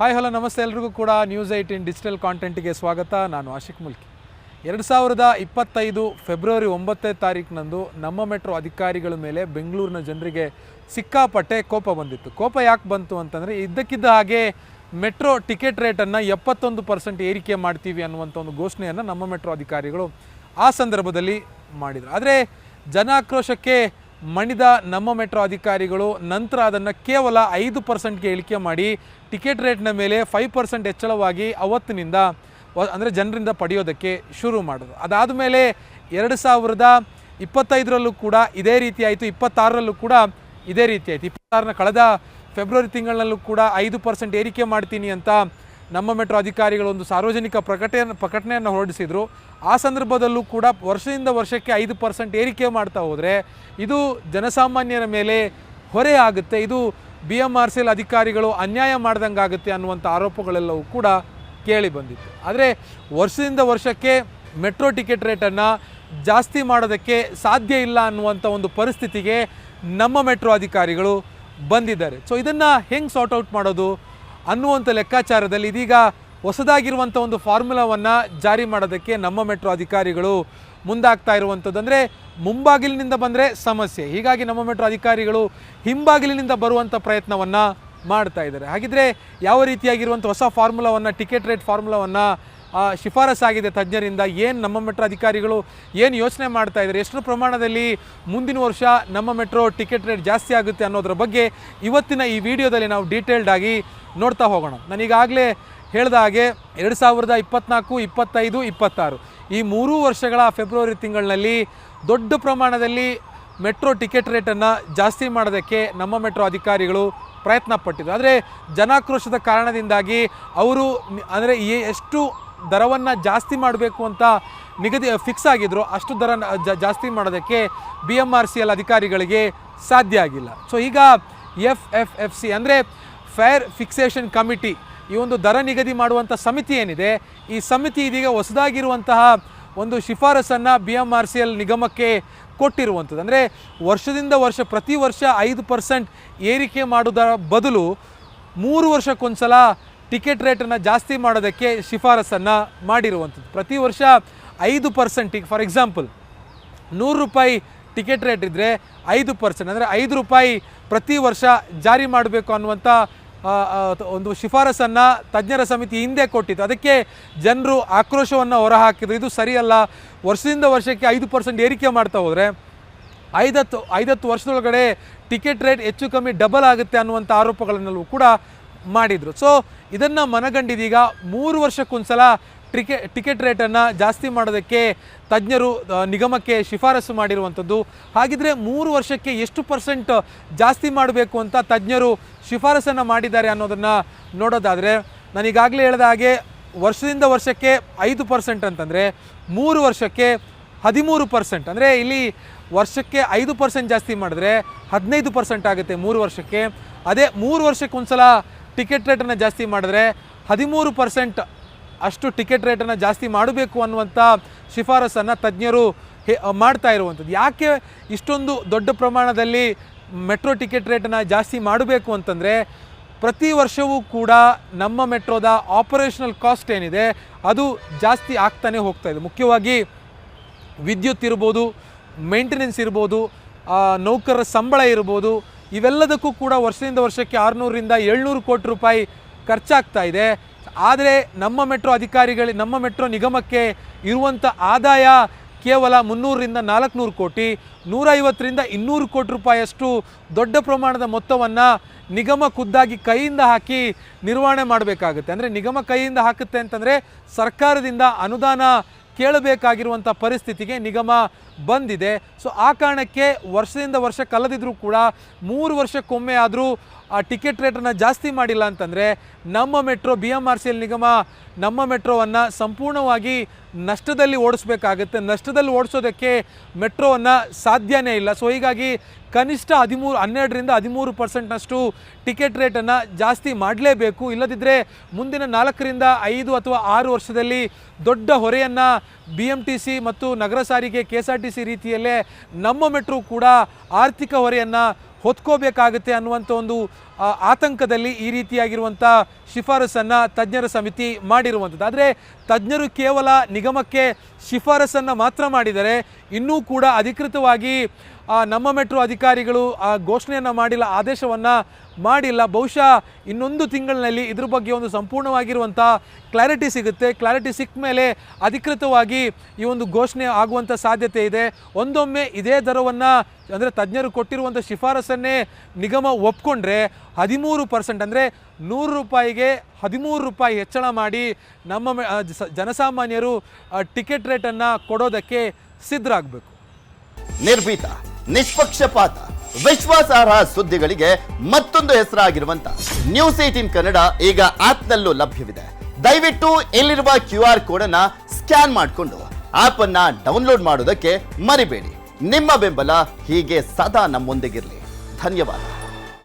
Hi hello ನಮಸ್ತೆ ಎಲ್ಲರಿಗೂ ಕೂಡ ನ್ಯೂಸ್18 ಡಿಜಿಟಲ್ ಕಾಂಟೆಂಟ್ಗೆ ಸ್ವಾಗತ. ನಾನು ಆಶಿಕ್ ಮುಲ್ಕಿ. 2025 ಫೆಬ್ರವರಿ 9ನೇ ತಾರೀಕಿನಂದು ನಮ್ಮ ಮೆಟ್ರೋ ಅಧಿಕಾರಿಗಳ ಮೇಲೆ ಬೆಂಗಳೂರಿನ ಜನರಿಗೆ ಸಿಕ್ಕಾಪಟ್ಟೆ ಕೋಪ ಬಂದಿತ್ತು. ಕೋಪ ಯಾಕೆ ಬಂತು ಅಂತಂದರೆ, ಇದ್ದಕ್ಕಿದ್ದ ಹಾಗೆ ಮೆಟ್ರೋ ಟಿಕೆಟ್ ರೇಟನ್ನು 71% ಏರಿಕೆ ಮಾಡ್ತೀವಿ ಅನ್ನುವಂಥ ಒಂದು ಘೋಷಣೆಯನ್ನು ನಮ್ಮ ಮೆಟ್ರೋ ಅಧಿಕಾರಿಗಳು ಆ ಸಂದರ್ಭದಲ್ಲಿ ಮಾಡಿದರು. ಆದರೆ ಜನಾಕ್ರೋಶಕ್ಕೆ ಮಣಿದ ನಮ್ಮ ಮೆಟ್ರೋ ಅಧಿಕಾರಿಗಳು ನಂತರ ಅದನ್ನು ಕೇವಲ 5%ಗೆ ಇಳಿಕೆ ಮಾಡಿ ಟಿಕೆಟ್ ರೇಟ್ನ ಮೇಲೆ 5% ಹೆಚ್ಚಳವಾಗಿ ಅವತ್ತಿನಿಂದ ಅಂದರೆ ಜನರಿಂದ ಪಡೆಯೋದಕ್ಕೆ ಶುರು ಮಾಡೋದು. ಅದಾದ ಮೇಲೆ 2025ರಲ್ಲೂ ಕೂಡ ಇದೇ ರೀತಿ ಆಯಿತು, 26ರಲ್ಲೂ ಕೂಡ ಇದೇ ರೀತಿ ಆಯಿತು. 26ರ ಕಳೆದ ಫೆಬ್ರವರಿ ತಿಂಗಳಲ್ಲೂ ಕೂಡ 5% ಏರಿಕೆ ಮಾಡ್ತೀನಿ ಅಂತ ನಮ್ಮ ಮೆಟ್ರೋ ಅಧಿಕಾರಿಗಳು ಒಂದು ಸಾರ್ವಜನಿಕ ಪ್ರಕಟಣೆಯನ್ನು ಹೊರಡಿಸಿದರು. ಆ ಸಂದರ್ಭದಲ್ಲೂ ಕೂಡ ವರ್ಷದಿಂದ ವರ್ಷಕ್ಕೆ 5% ಏರಿಕೆ ಮಾಡ್ತಾ ಹೋದರೆ ಇದು ಜನಸಾಮಾನ್ಯರ ಮೇಲೆ ಹೊರೆ ಆಗುತ್ತೆ, ಇದು BMRCL ಅಧಿಕಾರಿಗಳು ಅನ್ಯಾಯ ಮಾಡ್ದಂಗೆ ಆಗುತ್ತೆ ಅನ್ನುವಂಥ ಆರೋಪಗಳೆಲ್ಲವೂ ಕೂಡ ಕೇಳಿ ಬಂದಿತ್ತು. ಆದರೆ ವರ್ಷದಿಂದ ವರ್ಷಕ್ಕೆ ಮೆಟ್ರೋ ಟಿಕೆಟ್ ರೇಟನ್ನು ಜಾಸ್ತಿ ಮಾಡೋದಕ್ಕೆ ಸಾಧ್ಯ ಇಲ್ಲ ಅನ್ನುವಂಥ ಒಂದು ಪರಿಸ್ಥಿತಿಗೆ ನಮ್ಮ ಮೆಟ್ರೋ ಅಧಿಕಾರಿಗಳು ಬಂದಿದ್ದಾರೆ. ಸೊ ಇದನ್ನು ಹೆಂಗೆ ಸಾರ್ಟ್ ಔಟ್ ಮಾಡೋದು ಅನ್ನುವಂಥ ಲೆಕ್ಕಾಚಾರದಲ್ಲಿ ಇದೀಗ ಹೊಸದಾಗಿರುವಂಥ ಒಂದು ಫಾರ್ಮುಲಾವನ್ನು ಜಾರಿ ಮಾಡೋದಕ್ಕೆ ನಮ್ಮ ಮೆಟ್ರೋ ಅಧಿಕಾರಿಗಳು ಮುಂದಾಗ್ತಾ ಇರುವಂಥದ್ದು. ಅಂದರೆ ಮುಂಬಾಗಿಲಿನಿಂದ ಬಂದರೆ ಸಮಸ್ಯೆ, ಹೀಗಾಗಿ ನಮ್ಮ ಮೆಟ್ರೋ ಅಧಿಕಾರಿಗಳು ಹಿಂಬಾಗಿಲಿನಿಂದ ಬರುವಂಥ ಪ್ರಯತ್ನವನ್ನು ಮಾಡ್ತಾ ಇದ್ದಾರೆ. ಹಾಗಿದ್ರೆ ಯಾವ ರೀತಿಯಾಗಿರುವಂಥ ಹೊಸ ಫಾರ್ಮುಲಾವನ್ನು, ಟಿಕೆಟ್ ರೇಟ್ ಫಾರ್ಮುಲಾವನ್ನು ಶಿಫಾರಸಾಗಿದೆ ತಜ್ಞರಿಂದ, ಏನು ನಮ್ಮ ಮೆಟ್ರೋ ಅಧಿಕಾರಿಗಳು ಏನು ಯೋಚನೆ ಮಾಡ್ತಾ ಇದ್ದಾರೆ, ಎಷ್ಟು ಪ್ರಮಾಣದಲ್ಲಿ ಮುಂದಿನ ವರ್ಷ ನಮ್ಮ ಮೆಟ್ರೋ ಟಿಕೆಟ್ ರೇಟ್ ಜಾಸ್ತಿ ಆಗುತ್ತೆ ಅನ್ನೋದ್ರ ಬಗ್ಗೆ ಇವತ್ತಿನ ಈ ವಿಡಿಯೋದಲ್ಲಿ ನಾವು ಡೀಟೇಲ್ಡ್ ಆಗಿ ನೋಡ್ತಾ ಹೋಗೋಣ. ನಾನೀಗಾಗಲೇ ಹೇಳಿದ ಹಾಗೆ 2024, 25, 26 ಈ 3 ವರ್ಷಗಳ ಫೆಬ್ರವರಿ ತಿಂಗಳಿನಲ್ಲಿ ದೊಡ್ಡ ಪ್ರಮಾಣದಲ್ಲಿ ಮೆಟ್ರೋ ಟಿಕೆಟ್ ರೇಟನ್ನು ಜಾಸ್ತಿ ಮಾಡೋದಕ್ಕೆ ನಮ್ಮ ಮೆಟ್ರೋ ಅಧಿಕಾರಿಗಳು ಪ್ರಯತ್ನ ಪಟ್ಟಿದ್ರು. ಆದರೆ ಜನಾಕ್ರೋಶದ ಕಾರಣದಿಂದಾಗಿ ಅವರು ಅಂದರೆ ಎಷ್ಟು ದರವನ್ನು ಜಾಸ್ತಿ ಮಾಡಬೇಕು ಅಂತ ಫಿಕ್ಸ್ ಆಗಿದ್ರು ಅಷ್ಟು ದರ ಜಾಸ್ತಿ ಮಾಡೋದಕ್ಕೆ BMRCL ಅಧಿಕಾರಿಗಳಿಗೆ ಸಾಧ್ಯ ಆಗಿಲ್ಲ. ಸೊ ಈಗ FFFC ಅಂದರೆ ಫೇರ್ ಫಿಕ್ಸೇಷನ್ ಕಮಿಟಿ, ಈ ಒಂದು ದರ ನಿಗದಿ ಮಾಡುವಂಥ ಸಮಿತಿ ಏನಿದೆ, ಈ ಸಮಿತಿ ಇದೀಗ ಹೊಸದಾಗಿರುವಂತಹ ಒಂದು ಶಿಫಾರಸನ್ನು BMRCL ನಿಗಮಕ್ಕೆ ಕೊಟ್ಟಿರುವಂಥದ್ದು. ಅಂದರೆ ವರ್ಷದಿಂದ ವರ್ಷ ಪ್ರತಿ ವರ್ಷ 5% ಏರಿಕೆ ಮಾಡೋದರ ಬದಲು 3 ವರ್ಷಕ್ಕೊಂದ್ಸಲ ಟಿಕೆಟ್ ರೇಟನ್ನು ಜಾಸ್ತಿ ಮಾಡೋದಕ್ಕೆ ಶಿಫಾರಸನ್ನು ಮಾಡಿರುವಂಥದ್ದು. ಪ್ರತಿ ವರ್ಷ 5%, ಫಾರ್ ಎಕ್ಸಾಂಪಲ್ 100 ರೂಪಾಯಿ ಟಿಕೆಟ್ ರೇಟ್ ಇದ್ದರೆ 5% ಅಂದರೆ 5 ರೂಪಾಯಿ ಪ್ರತಿ ವರ್ಷ ಜಾರಿ ಮಾಡಬೇಕು ಅನ್ನುವಂಥ ಒಂದು ಶಿಫಾರಸನ್ನು ತಜ್ಞರ ಸಮಿತಿ ಹಿಂದೆ ಕೊಟ್ಟಿತ್ತು. ಅದಕ್ಕೆ ಜನರು ಆಕ್ರೋಶವನ್ನು ಹೊರಹಾಕಿದ್ರು. ಇದು ಸರಿಯಲ್ಲ, ವರ್ಷದಿಂದ ವರ್ಷಕ್ಕೆ 5% ಏರಿಕೆ ಮಾಡ್ತಾ ಹೋದರೆ 5 ವರ್ಷದೊಳಗಡೆ ಟಿಕೆಟ್ ರೇಟ್ ಹೆಚ್ಚು ಕಮ್ಮಿ ಡಬಲ್ ಆಗುತ್ತೆ ಅನ್ನುವಂಥ ಆರೋಪಗಳನ್ನೆಲ್ಲೂ ಕೂಡ ಮಾಡಿದರು. ಸೊ ಇದನ್ನು ಮನಗಂಡಿದೀಗ 3 ವರ್ಷಕ್ಕೊಂದ್ಸಲ ಟಿಕೆಟ್ ರೇಟನ್ನು ಜಾಸ್ತಿ ಮಾಡೋದಕ್ಕೆ ತಜ್ಞರು ನಿಗಮಕ್ಕೆ ಶಿಫಾರಸು ಮಾಡಿರುವಂಥದ್ದು. ಹಾಗಿದ್ರೆ 3 ವರ್ಷಕ್ಕೆ ಎಷ್ಟು % ಜಾಸ್ತಿ ಮಾಡಬೇಕು ಅಂತ ತಜ್ಞರು ಶಿಫಾರಸನ್ನು ಮಾಡಿದ್ದಾರೆ ಅನ್ನೋದನ್ನು ನೋಡೋದಾದರೆ, ನಾನೀಗಾಗಲೇ ಹೇಳಿದ ಹಾಗೆ ವರ್ಷದಿಂದ ವರ್ಷಕ್ಕೆ 5% ಅಂತಂದರೆ 3 ವರ್ಷಕ್ಕೆ 13%. ಅಂದರೆ ಇಲ್ಲಿ ವರ್ಷಕ್ಕೆ 5% ಜಾಸ್ತಿ ಮಾಡಿದ್ರೆ 15% ಆಗುತ್ತೆ 3 ವರ್ಷಕ್ಕೆ. ಅದೇ 3 ವರ್ಷಕ್ಕೊಂದ್ಸಲ ಟಿಕೆಟ್ ರೇಟನ್ನು ಜಾಸ್ತಿ ಮಾಡಿದ್ರೆ 13% ಅಷ್ಟು ಟಿಕೆಟ್ ರೇಟನ್ನು ಜಾಸ್ತಿ ಮಾಡಬೇಕು ಅನ್ನುವಂಥ ಶಿಫಾರಸನ್ನು ತಜ್ಞರು ಮಾಡ್ತಾ ಇರುವಂಥದ್ದು. ಯಾಕೆ ಇಷ್ಟೊಂದು ದೊಡ್ಡ ಪ್ರಮಾಣದಲ್ಲಿ ಮೆಟ್ರೋ ಟಿಕೆಟ್ ರೇಟನ್ನು ಜಾಸ್ತಿ ಮಾಡಬೇಕು ಅಂತಂದರೆ, ಪ್ರತಿ ವರ್ಷವೂ ಕೂಡ ನಮ್ಮ ಮೆಟ್ರೋದ ಆಪರೇಷನಲ್ ಕಾಸ್ಟ್ ಏನಿದೆ ಅದು ಜಾಸ್ತಿ ಆಗ್ತಾನೆ ಹೋಗ್ತಾ ಇದೆ. ಮುಖ್ಯವಾಗಿ ವಿದ್ಯುತ್ ಇರ್ಬೋದು, ಮೇಂಟೆನೆನ್ಸ್ ಇರ್ಬೋದು, ನೌಕರರ ಸಂಬಳ ಇರ್ಬೋದು, ಇವೆಲ್ಲದಕ್ಕೂ ಕೂಡ ವರ್ಷದಿಂದ ವರ್ಷಕ್ಕೆ 600ರಿಂದ 700 ಕೋಟಿ ರೂಪಾಯಿ ಖರ್ಚಾಗ್ತಾ ಇದೆ. ಆದರೆ ನಮ್ಮ ಮೆಟ್ರೋ ನಿಗಮಕ್ಕೆ ಇರುವಂಥ ಆದಾಯ ಕೇವಲ 300ರಿಂದ 400 ಕೋಟಿ, 150ರಿಂದ 200 ಕೋಟಿ ರೂಪಾಯಿಯಷ್ಟು ದೊಡ್ಡ ಪ್ರಮಾಣದ ಮೊತ್ತವನ್ನು ನಿಗಮ ಖುದ್ದಾಗಿ ಕೈಯಿಂದ ಹಾಕಿ ನಿರ್ವಹಣೆ ಮಾಡಬೇಕಾಗುತ್ತೆ. ಅಂದರೆ ನಿಗಮ ಕೈಯಿಂದ ಹಾಕುತ್ತೆ ಅಂತಂದರೆ ಸರ್ಕಾರದಿಂದ ಅನುದಾನ ಕೇಳಬೇಕಾಗಿರುವಂಥ ಪರಿಸ್ಥಿತಿಗೆ ನಿಗಮ ಬಂದಿದೆ. ಸೊ ಆ ಕಾರಣಕ್ಕೆ ವರ್ಷದಿಂದ ವರ್ಷ ಕಳೆದಿದ್ರೂ ಕೂಡ 3 ವರ್ಷಕ್ಕೊಮ್ಮೆ ಆದರೂ ಆ ಟಿಕೆಟ್ ರೇಟನ್ನು ಜಾಸ್ತಿ ಮಾಡಿಲ್ಲ ಅಂತಂದರೆ ನಮ್ಮ ಮೆಟ್ರೋ BMRCL ನಿಗಮ ನಮ್ಮ ಮೆಟ್ರೋವನ್ನು ಸಂಪೂರ್ಣವಾಗಿ ನಷ್ಟದಲ್ಲಿ ಓಡಿಸ್ಬೇಕಾಗುತ್ತೆ. ನಷ್ಟದಲ್ಲಿ ಓಡಿಸೋದಕ್ಕೆ ಮೆಟ್ರೋವನ್ನು ಸಾಧ್ಯನೇ ಇಲ್ಲ. ಸೊ ಹೀಗಾಗಿ ಕನಿಷ್ಠ 12ರಿಂದ 13%ನಷ್ಟು ಟಿಕೆಟ್ ರೇಟನ್ನು ಜಾಸ್ತಿ ಮಾಡಲೇಬೇಕು. ಇಲ್ಲದಿದ್ದರೆ ಮುಂದಿನ 4ರಿಂದ 5 ಅಥವಾ 6 ವರ್ಷದಲ್ಲಿ ದೊಡ್ಡ ಹೊರೆಯನ್ನು BMTC ಮತ್ತು ನಗರ ಸಾರಿಗೆ KSRTC ರೀತಿಯಲ್ಲೇ ನಮ್ಮ ಮೆಟ್ರೋ ಕೂಡ ಆರ್ಥಿಕ ಹೊರೆಯನ್ನು ಹೊತ್ಕೋಬೇಕಾಗುತ್ತೆ ಅನ್ನುವಂಥ ಒಂದು ಆತಂಕದಲ್ಲಿ ಈ ರೀತಿಯಾಗಿರುವಂಥ ಶಿಫಾರಸನ್ನು ತಜ್ಞರ ಸಮಿತಿ ಮಾಡಿರುವಂಥದ್ದು. ಆದರೆ ತಜ್ಞರು ಕೇವಲ ನಿಗಮಕ್ಕೆ ಶಿಫಾರಸನ್ನು ಮಾತ್ರ ಮಾಡಿದರೆ, ಇನ್ನೂ ಕೂಡ ಅಧಿಕೃತವಾಗಿ ನಮ್ಮ ಮೆಟ್ರೋ ಅಧಿಕಾರಿಗಳು ಘೋಷಣೆಯನ್ನು ಮಾಡಿಲ್ಲ, ಆದೇಶವನ್ನು ಮಾಡಿಲ್ಲ. ಬಹುಶಃ ಇನ್ನೊಂದು ತಿಂಗಳಿನಲ್ಲಿ ಇದ್ರ ಬಗ್ಗೆ ಒಂದು ಸಂಪೂರ್ಣವಾಗಿರುವಂಥ ಕ್ಲಾರಿಟಿ ಸಿಗುತ್ತೆ. ಕ್ಲಾರಿಟಿ ಸಿಕ್ಕ ಮೇಲೆ ಅಧಿಕೃತವಾಗಿ ಈ ಒಂದು ಘೋಷಣೆ ಆಗುವಂಥ ಸಾಧ್ಯತೆ ಇದೆ. ಒಂದೊಮ್ಮೆ ಇದೇ ದರವನ್ನು ಅಂದರೆ ತಜ್ಞರು ಕೊಟ್ಟಿರುವಂಥ ಶಿಫಾರಸನ್ನೇ ನಿಗಮ ಒಪ್ಕೊಂಡ್ರೆ 13% ಅಂದರೆ 100 ರೂಪಾಯಿಗೆ 13 ರೂಪಾಯಿ ಹೆಚ್ಚಳ ಮಾಡಿ ನಮ್ಮ ಜನಸಾಮಾನ್ಯರು ಟಿಕೆಟ್ ರೇಟನ್ನು ಕೊಡೋದಕ್ಕೆ ಸಿದ್ಧರಾಗಬೇಕು. ನಿರ್ಭೀತ, ನಿಷ್ಪಕ್ಷಪಾತ, ವಿಶ್ವಾಸಾರ್ಹ ಸುದ್ದಿಗಳಿಗೆ ಮತ್ತೊಂದು ಹೆಸರಾಗಿರುವಂತ ನ್ಯೂಸ್18 ಕನ್ನಡ ಈಗ ಆಪ್ನಲ್ಲೂ ಲಭ್ಯವಿದೆ. ದಯವಿಟ್ಟು ಇಲ್ಲಿರುವ QR ಕೋಡ್ ಅನ್ನ ಸ್ಕ್ಯಾನ್ ಮಾಡಿಕೊಂಡು ಆಪ್ ಅನ್ನ ಡೌನ್ಲೋಡ್ ಮಾಡೋದಕ್ಕೆ ಮರಿಬೇಡಿ. ನಿಮ್ಮ ಬೆಂಬಲ ಹೀಗೆ ಸದಾ ನಮ್ಮೊಂದಿಗಿರಲಿ. ಧನ್ಯವಾದ.